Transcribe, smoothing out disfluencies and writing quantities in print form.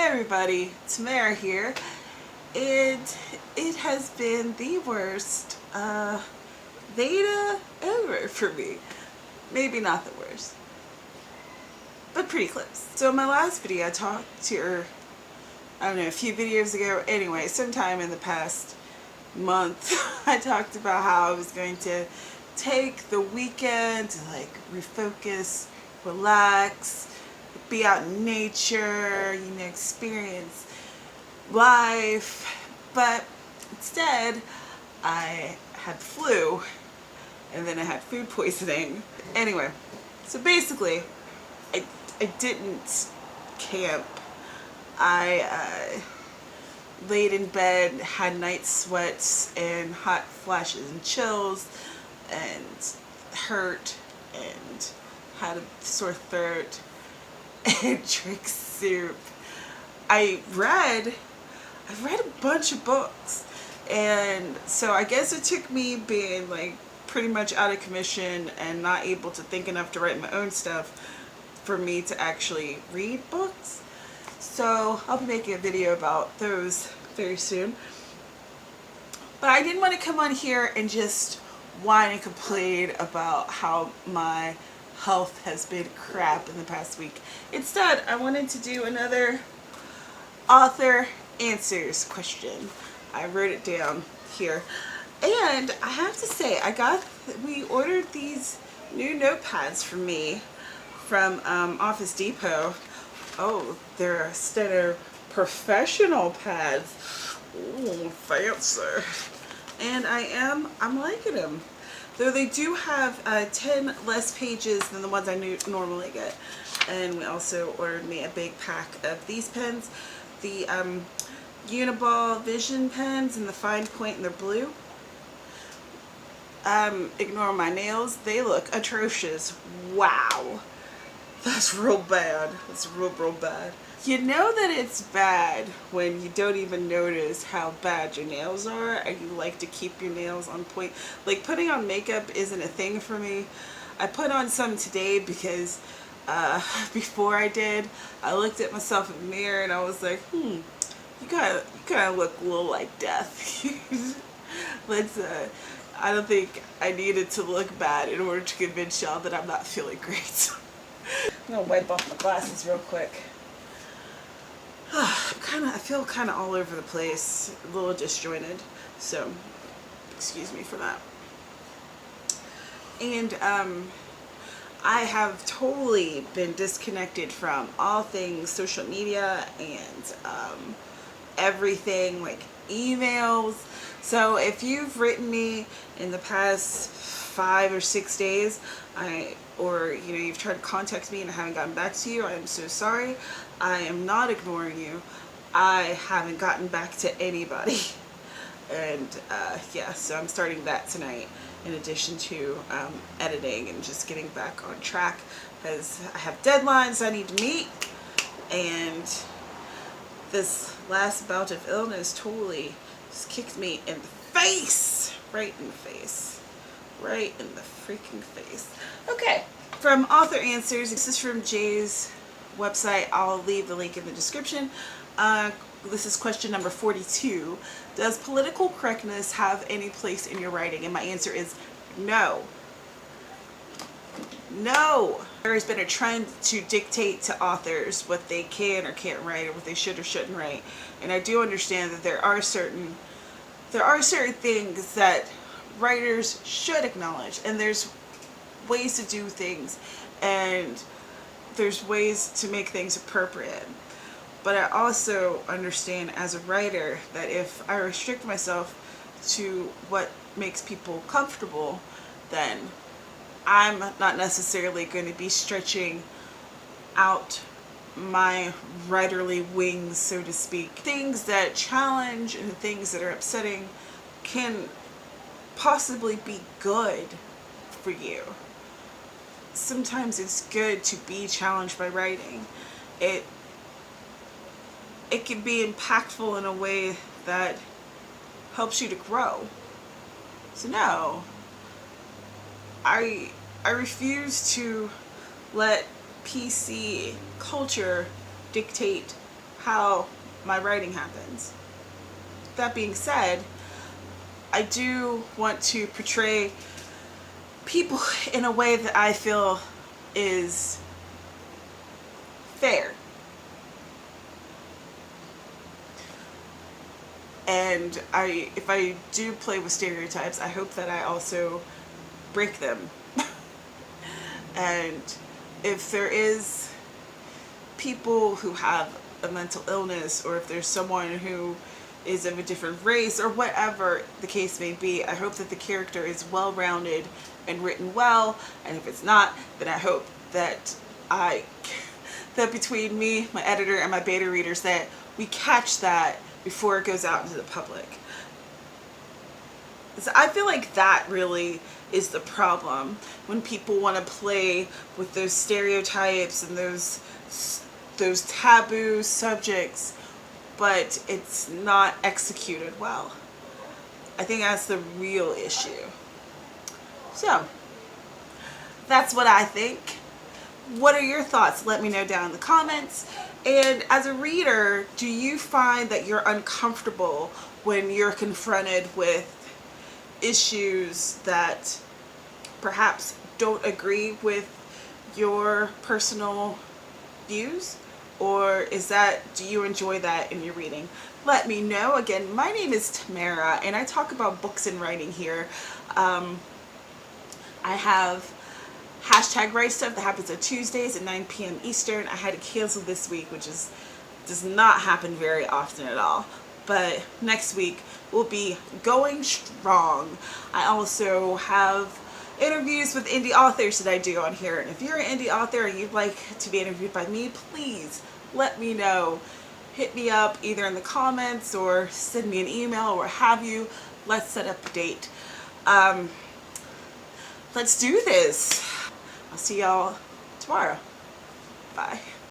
everybody, Tamara here, and it has been the worst Veda ever for me. Maybe not the worst, but pretty close. So in my last video I talked to her, I don't know, a few videos ago, anyway, sometime in the past month, I talked about how I was going to take the weekend to like refocus, relax, be out in nature, experience life, but instead I had flu and then I had food poisoning. Anyway, so basically I didn't camp. I laid in bed, had night sweats and hot flashes and chills and hurt and had a sore throat and drank soup. I've read a bunch of books, and so I guess it took me being like pretty much out of commission and not able to think enough to write my own stuff for me to actually read books. So I'll be making a video about those very soon. But I didn't want to come on here and just whine and complain about how my health has been crap in the past week. Instead, I wanted to do another author answers question. I wrote it down here. And I have to say, we ordered these new notepads for me from Office Depot. Oh, they're a Steno professional pads. Ooh, fancy. And I'm liking them. Though they do have 10 less pages than the ones I normally get. And we also ordered me a big pack of these pens. The Uniball Vision pens in the fine point, and they're blue. Ignore my nails. They look atrocious. Wow. That's real bad. That's real bad. You know that it's bad when you don't even notice how bad your nails are and you like to keep your nails on point. Like, putting on makeup isn't a thing for me. I put on some today because before I did, I looked at myself in the mirror and I was like, you kind of look a little like death. I don't think I needed to look bad in order to convince y'all that I'm not feeling great. I'm gonna wipe off my glasses real quick. I feel kind of all over the place, a little disjointed, so excuse me for that. And I have totally been disconnected from all things social media and everything, like emails. So if you've written me in the past 5 or 6 days, or you've tried to contact me and I haven't gotten back to you, I am so sorry. I am not ignoring you. I haven't gotten back to anybody. And yeah, so I'm starting that tonight in addition to editing and just getting back on track, because I have deadlines I need to meet, and this last bout of illness totally just kicked me in the face. Right in the face. Right in the freaking face. Okay, from Author Answers, this is from Jay's website. I'll leave the link in the description. This is question number 42. Does political correctness have any place in your writing? And my answer is no. No. There has been a trend to dictate to authors what they can or can't write, or what they should or shouldn't write. And I do understand that there are certain things that writers should acknowledge, and there's ways to do things, and there's ways to make things appropriate. But I also understand as a writer that if I restrict myself to what makes people comfortable, then I'm not necessarily going to be stretching out my writerly wings, so to speak. Things that challenge and things that are upsetting can possibly be good for you. Sometimes it's good to be challenged by writing. It can be impactful in a way that helps you to grow. So no, I refuse to let PC culture dictate how my writing happens. That being said, I do want to portray people in a way that I feel is fair. And if I do play with stereotypes, I hope that I also break them. And if there is people who have a mental illness, or if there's someone who is of a different race, or whatever the case may be, I hope that the character is well-rounded and written well. And if it's not, then I hope that that between me, my editor, and my beta readers, that we catch that before it goes out into the public. So I feel like that really is the problem, when people want to play with those stereotypes and those taboo subjects, but it's not executed well. I think that's the real issue. So that's what I think. What are your thoughts? Let me know down in the comments. And as a reader, do you find that you're uncomfortable when you're confronted with issues that perhaps don't agree with your personal views? Or do you enjoy that in your reading? Let me know. Again, my name is Tamara, and I talk about books and writing here. I have #Write Stuff that happens on Tuesdays at 9 p.m. Eastern. I had to cancel this week, which does not happen very often at all. But next week will be going strong. I also have interviews with indie authors that I do on here. And if you're an indie author and you'd like to be interviewed by me, please let me know. Hit me up either in the comments or send me an email or have you. Let's set up a date. Let's do this. I'll see y'all tomorrow. Bye.